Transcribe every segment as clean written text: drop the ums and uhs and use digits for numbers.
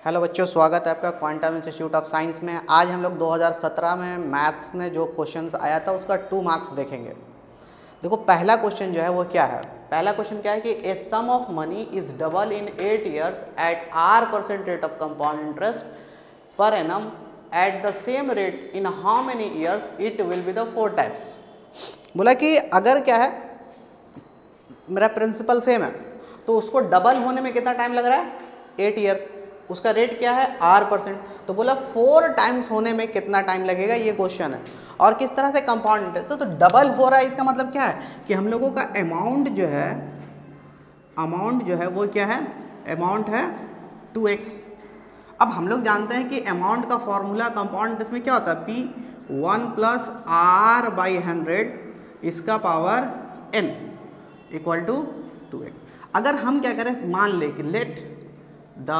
Hello बच्चों, स्वागत है आपका क्वांटम इंस्टीट्यूट ऑफ साइंस में। आज हम लोग 2017 में मैथ्स में जो क्वेश्चंस आया था उसका 2 मार्क्स देखेंगे। देखो, पहला क्वेश्चन जो है वो क्या है। पहला क्वेश्चन क्या है कि a sum of money is double in 8 years at R% rate of compound interest per annum at the same rate in how many years it will be the 4 times. बोला कि अगर क्या है, मेरा प्रिंसिपल सेम है तो उसको double होने में कितना टाइम लग रहा है, 8 ईयर्स। उसका रेट क्या है, R%। तो बोला 4 टाइम्स होने में कितना टाइम लगेगा, ये क्वेश्चन है। और किस तरह से कंपाउंड तो डबल हो रहा है, इसका मतलब क्या है कि हम लोगों का अमाउंट जो है वो क्या है, अमाउंट है 2x। अब हम लोग जानते हैं कि अमाउंट का फॉर्मूला कंपाउंड इसमें क्या होता है, P1 + R/100 इसका power n equal to 2x। अगर हम क्या करें, मान ले कि let the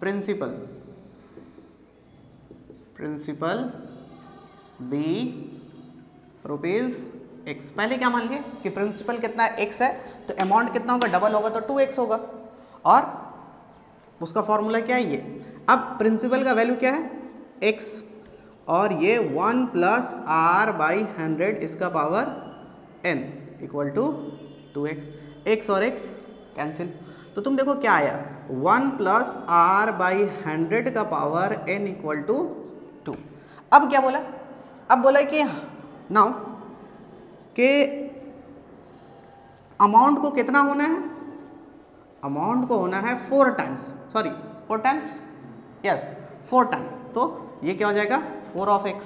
principal be ₹x। पहले क्या मान लिए कि प्रिंसिपल कितना x है तो अमाउंट कितना होगा, डबल होगा तो 2x होगा। और उसका फॉर्मूला क्या है, ये। अब प्रिंसिपल का वैल्यू क्या है, x, और ये 1 + R/100 इसका power n equal to 2x। x और x कैंसिल, तो तुम देखो क्या आया, 1 + R/100 का पावर n इक्वल टू 2। अब क्या बोला, अब बोला कि नाउ के अमाउंट को कितना होना है, अमाउंट को होना है 4 times, sorry 4 times, yes 4 times. तो ये क्या हो जाएगा, 4 ऑफ x।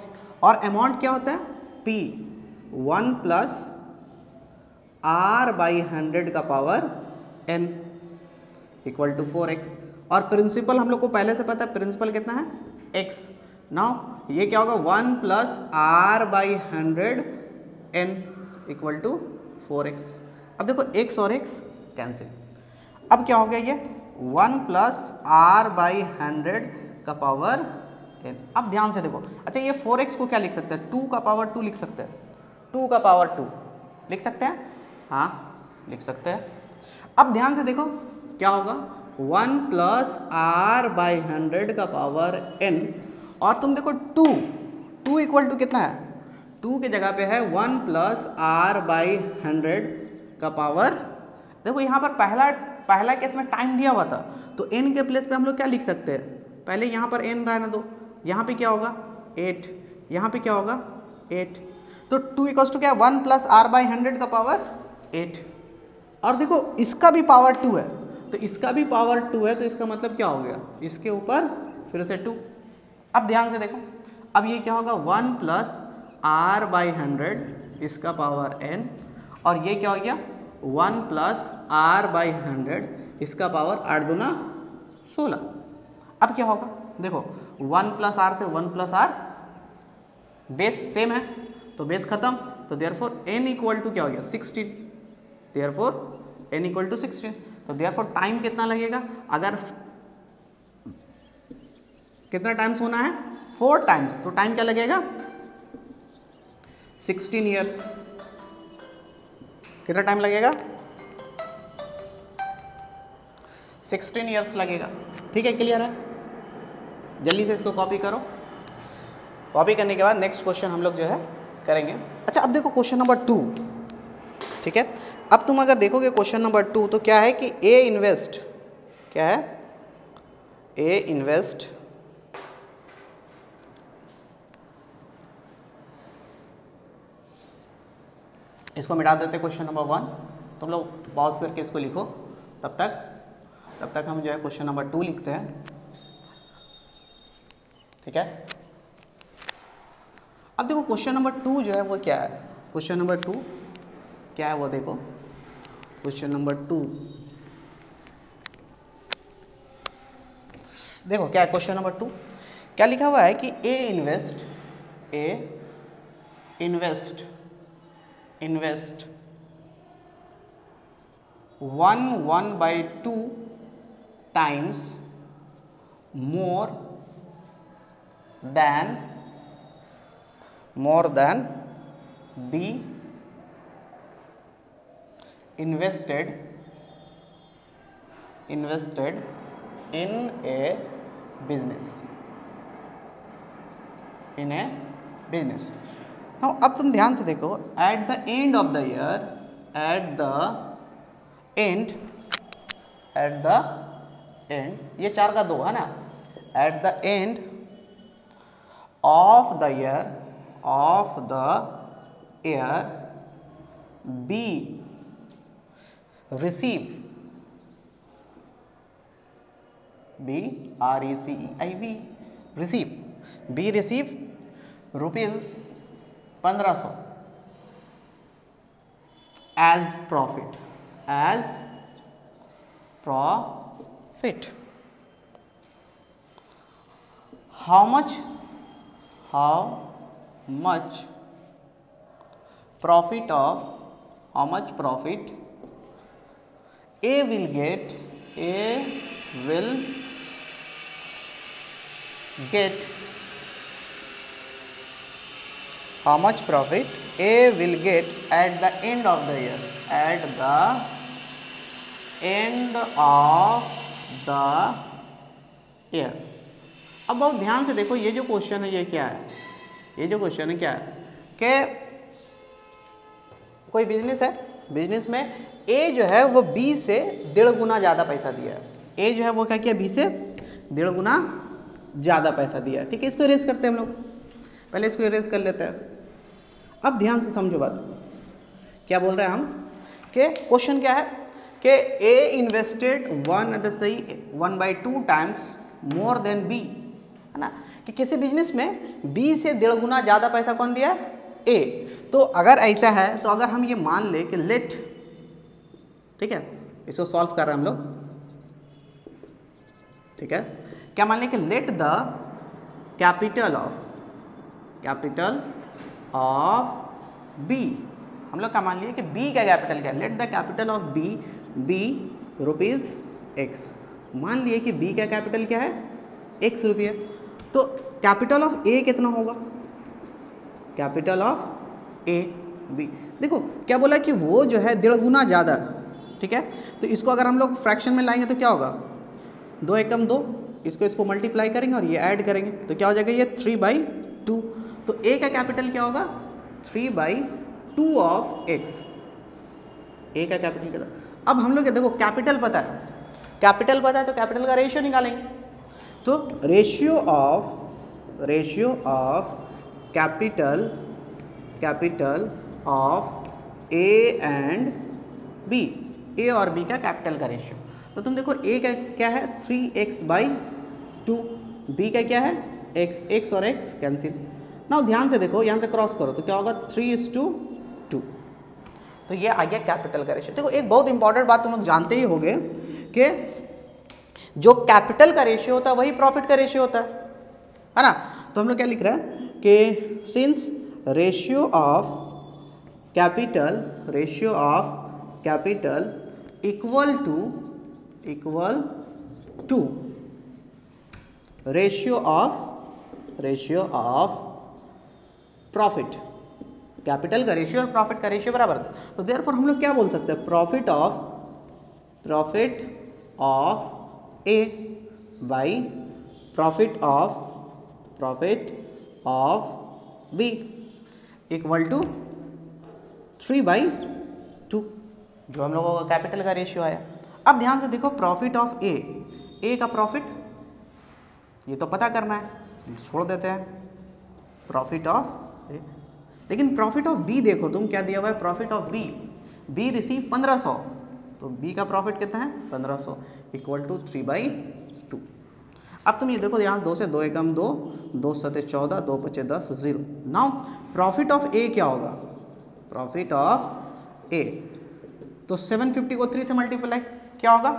और अमाउंट क्या होता है, P 1 + R/100 का power n equal to 4x। और प्रिंसिपल हम लोग को पहले से पता है, प्रिंसिपल कितना है, x। नाउ ये क्या होगा, 1 + R/100 n equal to 4x। अब देखो x और x कैंसिल। अब क्या हो गया, ये 1 + R/100 का पावर n। अब ध्यान से देखो, अच्छा ये 4x को क्या लिख सकते हैं, 2 का पावर 2 लिख सकते हैं, 2 का पावर 2 लिख सकते हैं, हाँ लिख सकते हैं। अब ध्यान से देखो क्या होगा, 1 + R/100 का पावर n। और तुम देखो 2 इक्वल टू कितना है, 2 की जगह पे है 1 + R/100 का पावर। देखो यहाँ पर पहला केस में टाइम दिया हुआ था तो n के प्लेस पे हम लोग क्या लिख सकते हैं, पहले यहाँ पर n रहने दो, यहाँ पे क्या होगा 8, यहाँ पे क्या होगा 8। तो 2 इक्वल्स टू क्या है, 1 + R/100 का पावर 8। और देखो इसका भी पावर 2 है, तो इसका भी पावर 2 है, तो इसका मतलब क्या हो गया, इसके ऊपर फिर से 2। अब ध्यान से देखो, अब ये क्या होगा, 1 + R/100 इसका पावर n। और ये क्या हो गया, 1 + R/100 इसका पावर 8 दूना 16। अब क्या होगा, देखो 1 + R से 1 + R, बेस सेम है तो बेस खत्म, तो देयरफॉर n इक्वल टू क्या हो गया 16, देयरफॉर n इक्वल टू 16। तो देयरफॉर टाइम कितना लगेगा, अगर कितना टाइम्स होना है, 4 टाइम्स, तो टाइम क्या लगेगा 16 ईयर्स। कितना टाइम लगेगा, 16 ईयर्स लगेगा। ठीक है, क्लियर है। जल्दी से इसको कॉपी करो, कॉपी करने के बाद नेक्स्ट क्वेश्चन हम लोग जो है करेंगे। अच्छा अब देखो क्वेश्चन नंबर 2, ठीक है। अब तुम अगर देखोगे क्वेश्चन नंबर 2 तो क्या है कि ए इन्वेस्ट, क्या है, ए इन्वेस्ट इसको मिटा देते क्वेश्चन नंबर 1। तुम लोग पॉज करके इसको लिखो, तब तक हम जो है क्वेश्चन नंबर 2 लिखते हैं, ठीक है। अब देखो क्वेश्चन नंबर 2 जो है वो क्या है, क्वेश्चन नंबर 2 क्या है वो देखो, क्वेश्चन नंबर 2 देखो क्या है, क्वेश्चन नंबर 2 क्या लिखा हुआ है कि a invest 1/2 times more than the invested in a business, in a business. Now अब तुम ध्यान से देखो, at the end of the year, at the end, at the end, ये 4 का 2 है ना, at the end of the year, of the year, be receive, B R E C E I V, receive, be receive rupees 1500 as profit, as profit. How much, how much profit of, how much profit A will get, A will get, how much profit A will get at the end of the year, at the end of the year। अब बहुत ध्यान से देखो, ये जो question है ये क्या है, ये जो क्वेश्चन है क्या है कि कोई बिजनेस है, बिजनेस में ए जो है वो बी से 1.5 गुना ज़्यादा पैसा दिया है, ए जो है वो क्या किया, बी से 1.5 गुना ज़्यादा पैसा दिया है। ठीक है, इसको इरेज करते हैं हम लोग, पहले इसको इरेज कर लेते हैं। अब ध्यान से समझो बात, क्या बोल रहे हैं हम कि क्वेश्चन क्या है कि A invested 1/2 times more than B, है ना, कि किसी बिजनेस में बी से 1.5 गुना ज़्यादा पैसा कौन दिया है, ए। तो अगर ऐसा है तो अगर हम ये मान ले कि लेट, ठीक है, इसको सॉल्व कर रहे हैं हम लोग, ठीक है, क्या मान लें कि let the capital of, capital of B, हम लोग क्या मान लिए कि बी का कैपिटल क्या है, let the capital of B B rupees X, मान लिए कि बी का कैपिटल क्या है, एक्स रुपये। तो कैपिटल ऑफ ए कितना होगा, कैपिटल ऑफ ए बी, देखो क्या बोला कि वो जो है 1.5 गुना ज़्यादा, ठीक है, तो इसको अगर हम लोग फ्रैक्शन में लाएंगे तो क्या होगा, 2 एकम 2, इसको मल्टीप्लाई करेंगे और ये ऐड करेंगे तो क्या हो जाएगा, ये 3/2। तो ए का कैपिटल क्या होगा, 3/2 ऑफ एक्स, ए का कैपिटल क्या था। अब हम लोग देखो कैपिटल पता है, कैपिटल पता है तो कैपिटल का रेशियो निकालेंगे, तो ratio of capital, capital of A and B, A और बी का कैपिटल का रेशियो। तो तुम देखो ए का क्या है 3x/2, बी का क्या है x, x और x कैंसिल। ना ध्यान से देखो, यहाँ से क्रॉस करो तो क्या होगा 3:2, तो ये आ गया कैपिटल का रेशियो। देखो एक बहुत इंपॉर्टेंट बात तुम लोग जानते ही होंगे कि जो कैपिटल का रेशियो होता है वही प्रॉफिट का रेशियो होता है ना। तो हम लोग क्या लिख रहे हैं कि since ratio of capital, ratio of capital equal to ratio of profit, capital का रेशियो और प्रॉफिट का रेशियो बराबर। तो देयरफॉर हम लोग क्या बोल सकते हैं, profit of A by profit of B equal to 3/2, जो हम लोगों का कैपिटल का रेशियो आया। अब ध्यान से देखो प्रॉफिट ऑफ ए का प्रॉफिट ये तो पता करना है, छोड़ देते हैं प्रॉफिट ऑफ ए, लेकिन प्रॉफिट ऑफ बी देखो तुम क्या दिया हुआ है, प्रॉफिट ऑफ बी रिसीव 1500, तो बी का प्रॉफिट कितना है 1500 इक्वल टू 3/2। अब तुम ये देखो यहाँ 2 से 2 एकम 2, 2 7 14, 2 5 10, 0। नाउ प्रॉफिट ऑफ ए क्या होगा, प्रॉफिट ऑफ ए, तो 750 को 3 से मल्टीप्लाई क्या होगा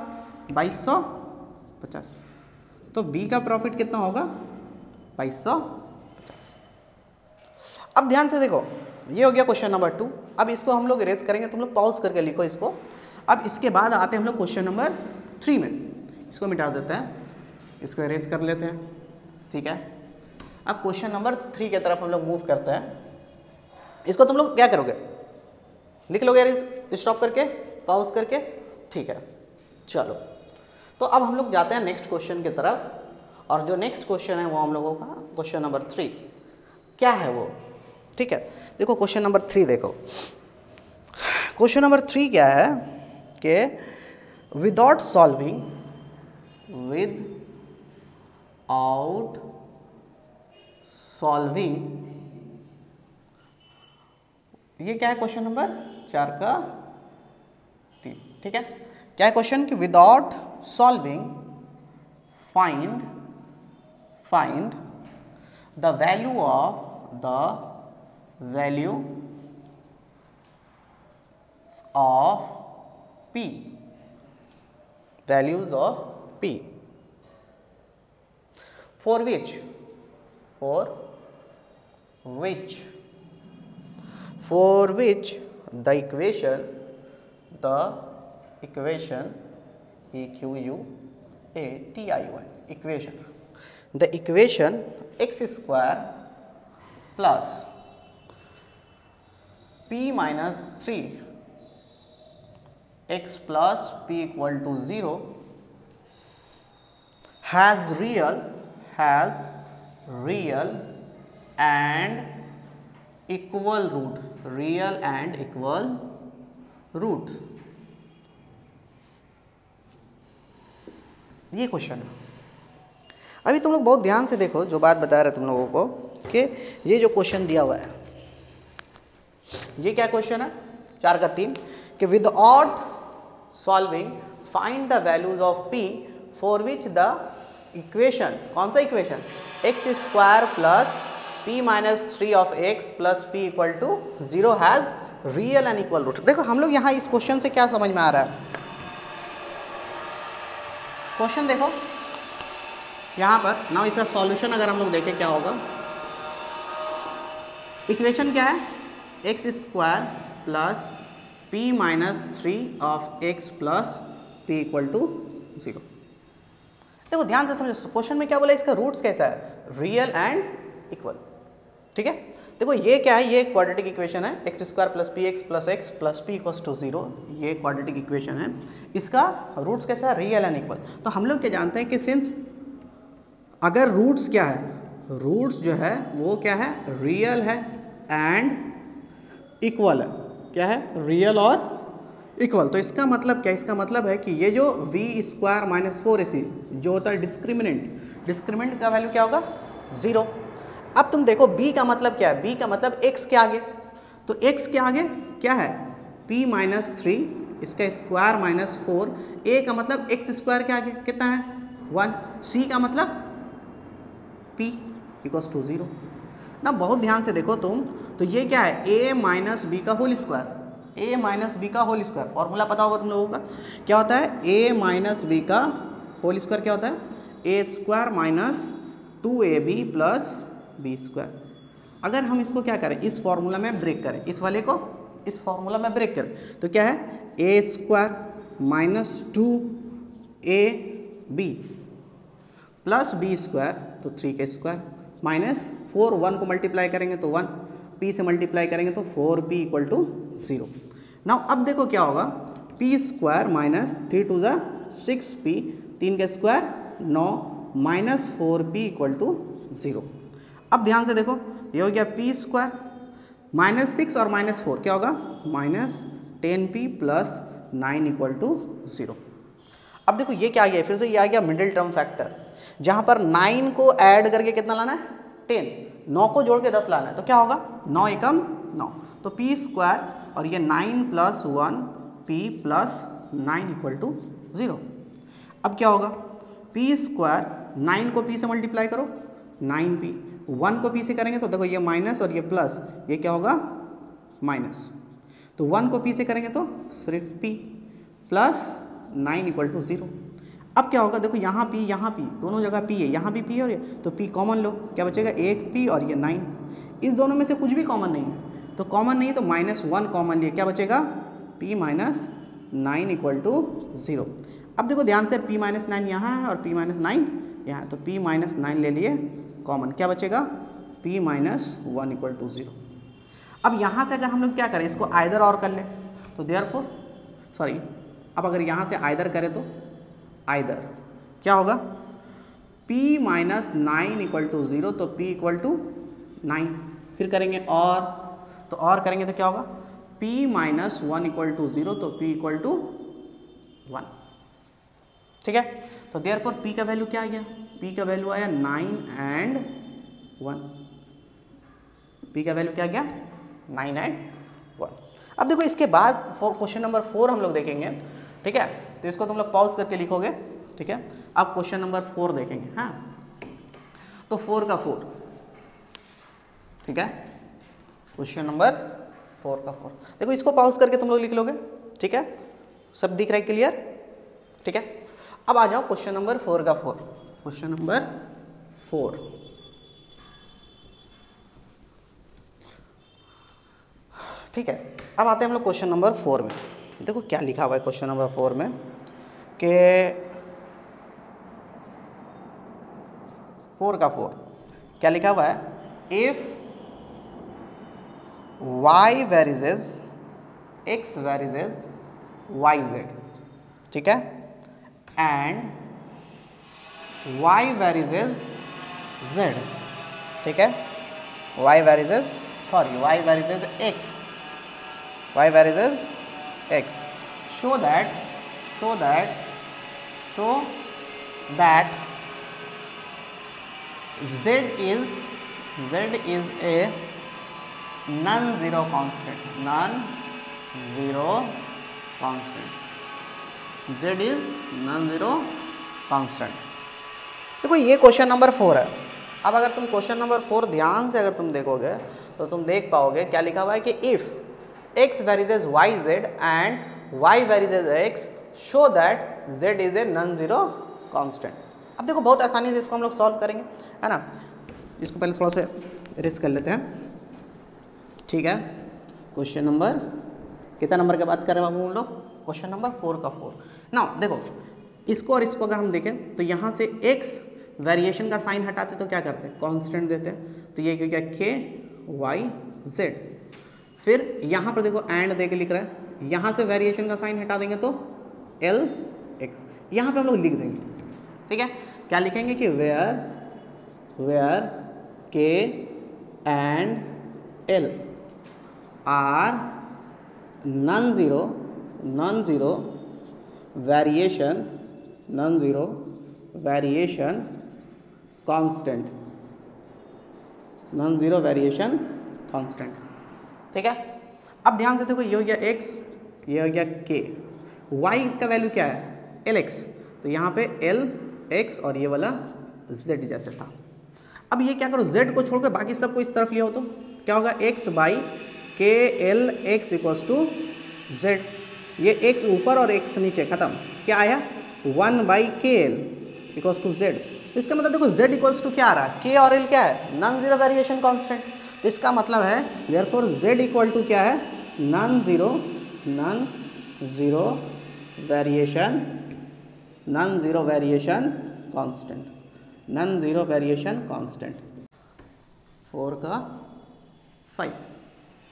2250, तो बी का प्रॉफिट कितना होगा 2250। अब ध्यान से देखो ये हो गया क्वेश्चन नंबर 2। अब इसको हम लोग इरेज करेंगे, तुम लोग पॉज करके लिखो इसको। अब इसके बाद आते हैं हम लोग क्वेश्चन नंबर 3 में, इसको मिटा देते हैं, इसको इरेज कर लेते हैं, ठीक है। अब क्वेश्चन नंबर 3 की तरफ हम लोग मूव करते हैं। इसको तुम लोग क्या करोगे, लिख लोगे स्टॉप करके, पॉज करके, ठीक है। चलो तो अब हम लोग जाते हैं नेक्स्ट क्वेश्चन की तरफ, और जो नेक्स्ट क्वेश्चन है वो हम लोगों का क्वेश्चन नंबर 3 क्या है वो, ठीक है। देखो क्वेश्चन नंबर 3 देखो, क्वेश्चन नंबर 3 क्या है कि विदाउट सॉल्विंग ये क्या है क्वेश्चन नंबर 4 का 3, ठीक है। क्या है क्वेश्चन कि without solving find the value of p, values of p for which the equation equation x square plus p minus 3 x plus p equal to 0 has real and equal root, ये question है। अभी तुम लोग बहुत ध्यान से देखो, जो बात बता रहे तुम लोगों को कि ये जो क्वेश्चन दिया हुआ है, ये क्या क्वेश्चन है 4 का 3 कि without solving find the values of p for which the equation, कौन सा equation, X square plus p minus 3 of x plus p equal to 0 has real and equal root. देखो हम लोग यहाँ इस क्वेश्चन से क्या समझ में आ रहा है, क्वेश्चन देखो यहाँ पर ना, इसका सॉल्यूशन अगर हम लोग देखें क्या होगा, इक्वेशन क्या है X square plus p minus 3 of x plus p equal to 0। देखो ध्यान से समझो क्वेश्चन में क्या बोला, इसका रूट्स कैसा है, रियल एंड इक्वल, ठीक है। देखो ये क्या है, ये क्वाड्रेटिक इक्वेशन है, X square plus P X plus P equals to 0, ये क्वाड्रेटिक इक्वेशन है, इसका रूट्स कैसा है, रियल एंड इक्वल। तो हम लोग क्या जानते हैं कि सिंस अगर रूट्स क्या है, रूट्स जो है वो क्या है, रियल है एंड इक्वल है, क्या है, रियल और इक्वल। तो इसका मतलब क्या, इसका मतलब है कि ये जो वी स्क्वायर माइनस 4ac जो होता है डिस्क्रिमिनेंट का वैल्यू क्या होगा 0। अब तुम देखो b का मतलब क्या है, b का मतलब x के आगे, तो x के आगे क्या है p माइनस 3 इसका स्क्वायर माइनस 4, a का मतलब x स्क्वायर के आगे कितना है 1, c का मतलब p इक्वल्स टू 0 ना। बहुत ध्यान से देखो तुम, तो ये क्या है a माइनस बी का whole square, a minus B का होल स्क्वायर, फॉर्मूला पता होगा तुम लोगों का, क्या होता है a माइनस बी का होल स्क्वायर क्या होता है a square minus 2ab plus B square. अगर हम इसको क्या करें, इस फॉर्मूला में ब्रेक करें, इस वाले को इस फॉर्मूला में ब्रेक करें, तो क्या है a square minus 2ab plus B square तो 3 का स्क्वायर माइनस 4, 1 को मल्टीप्लाई करेंगे तो 1, p से मल्टीप्लाई करेंगे तो 4p इक्वल टू 0। नाउ अब देखो क्या होगा, p स्क्वायर माइनस 3 टू ज़ा 6p, 3 का square 9 minus 4p equal to 0। अब ध्यान से देखो ये हो गया p स्क्वायर माइनस 6 और माइनस 4 क्या होगा minus 10p plus 9 equal to 0। अब देखो ये क्या आ गया, फिर से ये आ गया मिडिल टर्म फैक्टर, जहाँ पर 9 को ऐड करके कितना लाना है 10, 9 को जोड़ के 10 लाना है, तो क्या होगा 9 एकम 9, तो p स्क्वायर और ये 9 plus 1p plus 9 equal to 0। अब क्या होगा p स्क्वायर 9 को p से मल्टीप्लाई करो 9p, 1 को p से करेंगे तो देखो ये माइनस और ये प्लस, ये क्या होगा माइनस, तो 1 को p से करेंगे तो सिर्फ p प्लस 9 इक्वल टू 0। अब क्या होगा देखो यहाँ p दोनों जगह p है, यहाँ भी p है और ये, तो p कॉमन लो, क्या बचेगा 1p और ये 9, इस दोनों में से कुछ भी कॉमन नहीं है, तो कॉमन नहीं है तो माइनस 1 कॉमन लिए, क्या बचेगा p माइनस 9 इक्वल टू 0। अब देखो ध्यान से p माइनस 9 यहाँ है और p माइनस 9 यहाँ है, तो p माइनस 9 ले लिए कॉमन, क्या बचेगा p माइनस 1 इक्वल टू 0। अब यहाँ से अगर हम लोग क्या करें, इसको आइदर और कर ले तो देयरफॉर अब अगर यहाँ से आइदर करें तो आइदर क्या होगा p माइनस 9 इक्वल टू 0, तो p इक्वल टू 9। फिर करेंगे और, तो और करेंगे तो क्या होगा p माइनस 1 इक्वल टू 0, तो p इक्वल टू 1। ठीक है, तो देयरफॉर p का वैल्यू क्या आ गया, p का वैल्यू आया 9 एंड 1। p का वैल्यू क्या आ गया 9 एंड 1। अब देखो इसके बाद क्वेश्चन नंबर 4 हम लोग देखेंगे। ठीक है, तो इसको तुम लोग पॉज करके लिखोगे। ठीक है, अब क्वेश्चन नंबर 4 देखेंगे। हाँ, तो 4 का 4। ठीक है, क्वेश्चन नंबर 4 का 4 देखो, इसको पॉज करके तुम लोग लिख लोगे। ठीक है, सब दिख रहा है क्लियर। ठीक है, अब आ जाओ क्वेश्चन नंबर 4 का 4। क्वेश्चन नंबर 4, ठीक है, अब आते हैं हम लोग क्वेश्चन नंबर 4 में। देखो क्या लिखा हुआ है क्वेश्चन नंबर 4 में कि 4 का 4 क्या लिखा हुआ है, if y varies x varies yz, ठीक है, एंड y varies z, ठीक है, y varies x, y varies x, show that z is a non-zero constant, z is non-zero constant। देखो ये क्वेश्चन नंबर 4 है। अब अगर तुम क्वेश्चन नंबर 4 ध्यान से अगर तुम देखोगे तो तुम देख पाओगे क्या लिखा हुआ है कि if x varies yz and y varies x, show that z is a non zero constant. अब देखो बहुत आसानी से इसको हम लोग सॉल्व करेंगे, है ना। इसको पहले थोड़ा सा रेस कर लेते हैं। ठीक है, क्वेश्चन नंबर कितना नंबर की बात कर रहे हैं बाबू हम लोग, क्वेश्चन नंबर 4 का 4। ना देखो इसको और इसको अगर हम देखें तो यहाँ से x वेरिएशन का साइन हटाते तो क्या करते हैं, कांस्टेंट देते हैं, तो ये क्या k y z। फिर यहाँ पर देखो एंड दे के लिख रहा है, यहाँ से वेरिएशन का साइन हटा देंगे तो l x, यहाँ पे हम लोग लिख देंगे। ठीक है, क्या लिखेंगे कि where k and l are non zero variation constant. ठीक है, अब ध्यान से देखो, ये हो गया x, ये हो गया k, y का वैल्यू क्या है lx, तो यहाँ पे lx और ये वाला z जैसे था। अब ये क्या करो, z को छोड़कर बाकी सबको इस तरफ लिया हो तो क्या होगा, x by K L X equals to z। ये x ऊपर और x नीचे, खत्म। क्या आया 1 by K L equals to z। तो इसका मतलब देखो z इक्वल्स टू क्या आ रहा है, k और l क्या है, नॉन जीरो वेरिएशन कांस्टेंट। तो इसका मतलब है देयरफॉर z इक्वल टू क्या है, नॉन जीरो वेरिएशन कांस्टेंट। 4 का 5,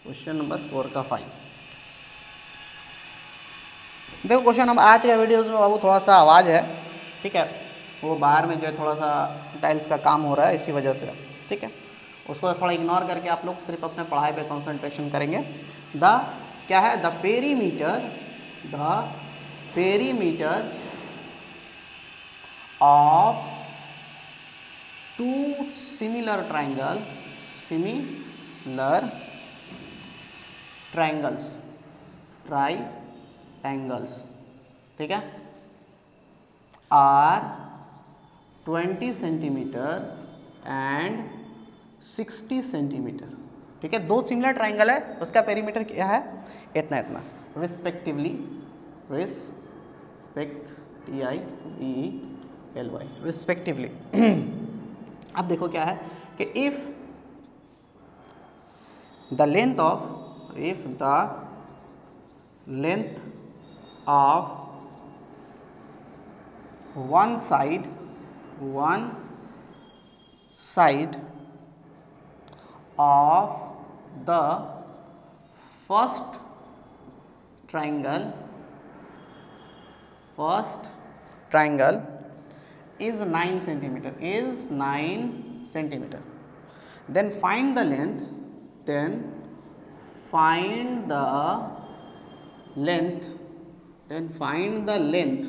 क्वेश्चन नंबर 4 का 5। देखो क्वेश्चन हम आज के वीडियोस में बाबू थोड़ा सा आवाज़ है। ठीक है, वो बाहर में जो है थोड़ा सा टाइल्स का काम हो रहा है, इसी वजह से। ठीक है, उसको थोड़ा इग्नोर करके आप लोग सिर्फ अपने पढ़ाई पे कंसंट्रेशन करेंगे। क्या है, the perimeter of two similar triangles, ठीक है, आर 20 सेंटीमीटर एंड 60 सेंटीमीटर। ठीक है, दो सिमिलर ट्राइंगल है, उसका पेरीमीटर क्या है, इतना रिस्पेक्टिवली, रिस्पेक्टिवली। अब देखो क्या है कि if the length of one side of the first triangle is 9 centimeter, is 9 centimeter. Then find the length, then find the length, then find the length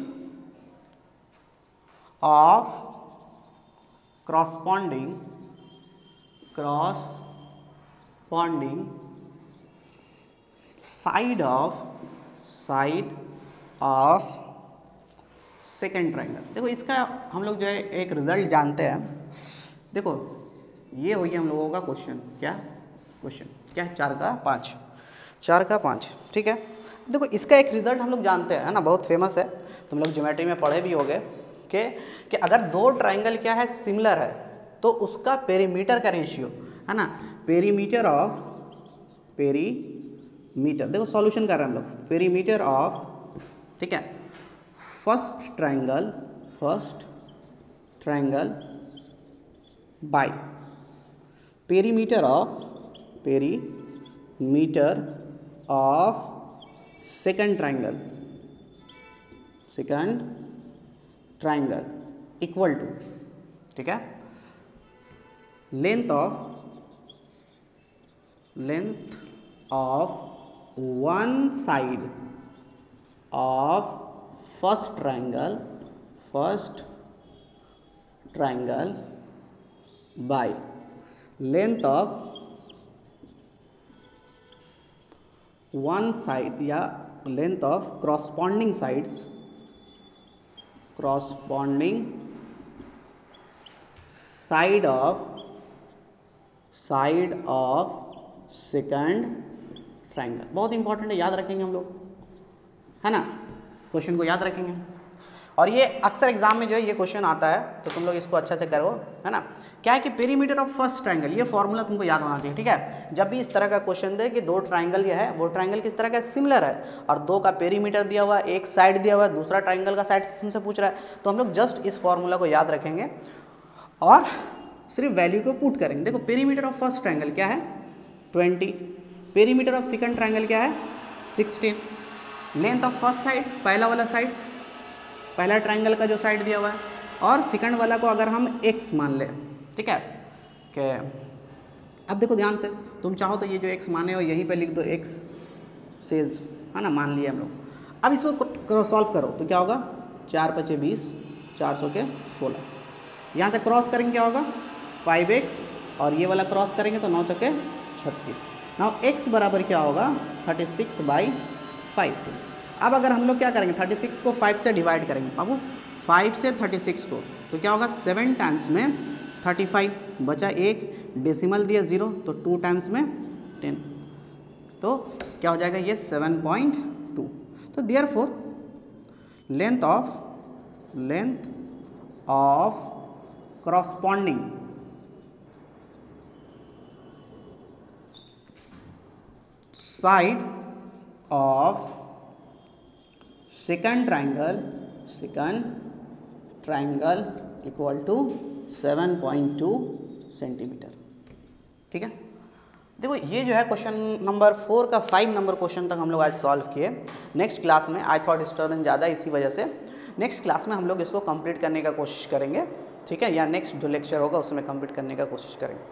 of corresponding side of second triangle. देखो इसका हम लोग जो है एक result जानते हैं। देखो ये हो गया हम लोगों का क्वेश्चन, क्या क्वेश्चन क्या है, 4 का 5, ठीक है। देखो इसका एक रिजल्ट हम लोग जानते हैं, है ना, बहुत फेमस है, तुम लोग ज्योमेट्री में पढ़े भी होगे कि अगर दो ट्राइंगल क्या है सिमिलर है तो उसका पेरीमीटर का रेशियो, है ना, पेरीमीटर, देखो सॉल्यूशन कर रहे हैं हम लोग, पेरीमीटर ऑफ, ठीक है, first triangle by perimeter of second triangle equal to, ठीक है, length of one side of first triangle by length of one side या length of corresponding side of second triangle. बहुत इंपॉर्टेंट है, याद रखेंगे हम लोग, है ना, क्वेश्चन को याद रखेंगे। और ये अक्सर एग्जाम में जो है ये क्वेश्चन आता है, तो तुम लोग इसको अच्छा से करो, है ना। क्या है कि पेरीमीटर ऑफ फर्स्ट ट्राइंगल, ये फॉर्मूला तुमको याद होना चाहिए, ठीक है। जब भी इस तरह का क्वेश्चन दे कि दो ट्राइंगल ये है, वो ट्राइंगल किस तरह का सिमिलर है और दो का पेरीमीटर दिया हुआ है, एक साइड दिया हुआ है, दूसरा ट्राइंगल का साइड तुमसे पूछ रहा है, तो हम लोग जस्ट इस फॉर्मूला को याद रखेंगे और सिर्फ वैल्यू को पुट करेंगे। देखो पेरीमीटर ऑफ फर्स्ट ट्राइंगल क्या है 20, पेरीमीटर ऑफ सेकंड ट्राइंगल क्या है 16, लेंथ ऑफ फर्स्ट साइड, पहला वाला साइड, पहला ट्राइंगल का जो साइड दिया हुआ है, और सेकंड वाला को अगर हम x मान ले, ठीक है, कि अब देखो ध्यान से, तुम चाहो तो ये जो x माने हो यहीं पे लिख दो, x सेज, है ना, मान लिया हम लोग। अब इसको सॉल्व करो तो क्या होगा, 4 × 5 = 20, 400 के 16, यहाँ से क्रॉस करेंगे क्या होगा 5x, और ये वाला क्रॉस करेंगे तो 9 × 6 = 36। नाउ x बराबर क्या होगा 36/5। अब अगर हम लोग क्या करेंगे 36 को 5 से डिवाइड करेंगे, बाबू 5 से 36 को, तो क्या होगा 7 टाइम्स में 35, बचा 1, डेसिमल दिया 0, तो 2 टाइम्स में 10, तो क्या हो जाएगा ये 7.2। तो therefore length of corresponding side of second triangle equal to 7.2 centimetre, ठीक है। देखो ये जो है क्वेश्चन नंबर 4 का 5 नंबर क्वेश्चन तक हम लोग आज सॉल्व किए। नेक्स्ट क्लास में आई थॉट डिस्टर्बेंस ज़्यादा इसी वजह से नेक्स्ट क्लास में हम लोग इसको कंप्लीट करने का कोशिश करेंगे, ठीक है, या नेक्स्ट जो लेक्चर होगा उसमें कंप्लीट करने का कोशिश करेंगे।